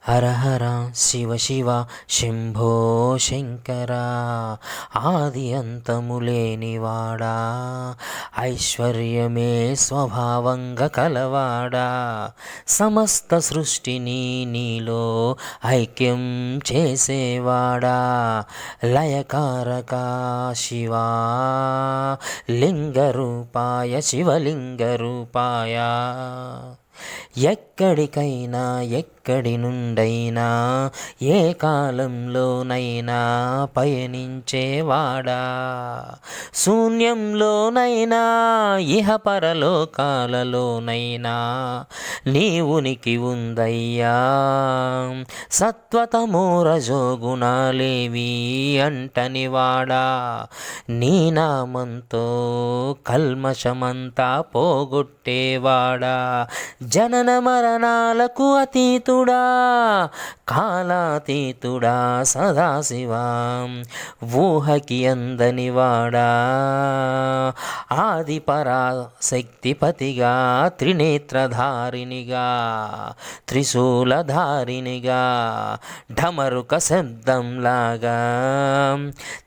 హర హర శివ శివ శంభో శంకర ఆది అంతము లేనివాడా ఐశ్వర్యమే స్వభావంగా కలవాడా సమస్త సృష్టిని నీలో ఐక్యం చేసేవాడా లయకారక శివా లింగరూపాయ శివలింగ రూపాయ ఎక్కడికైనా ఎక్కడి నుండైనా ఏ కాలంలోనైనా పయనించేవాడా శూన్యంలోనైనా ఇహ పరలోకాలలోనైనా నీ ఉనికి ఉందయ్యా సత్వతమో రజోగుణాలేవి అంటనివాడా నీ నామంతో కల్మషమంతా పోగొట్టేవాడా జనన మరణాలకు అతీతుడా కాలాతీతుడా సదాశివా ఊహకి అందనివాడా ఆది పరాశక్తిపతిగా త్రినేత్రధారినిగా త్రిశూలధారినిగా ఢమరుక శబ్దంలాగా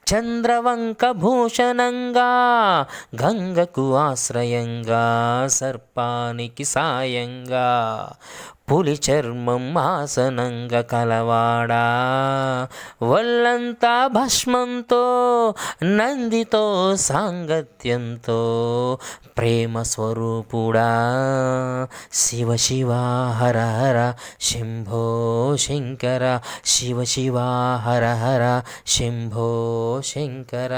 చంద్రవంక భూషణంగా గంగకు ఆశ్రయంగా సర్పానికి సాయంగా పులి చర్మం ఆసనంగా కలవాడా వల్లంతా భస్మంతో నందితో సాంగత్యంతో ప్రేమ స్వరూపుడా శివ శివ హర హర శంభో శంకర శివ శివ హర హర శంభో శంకర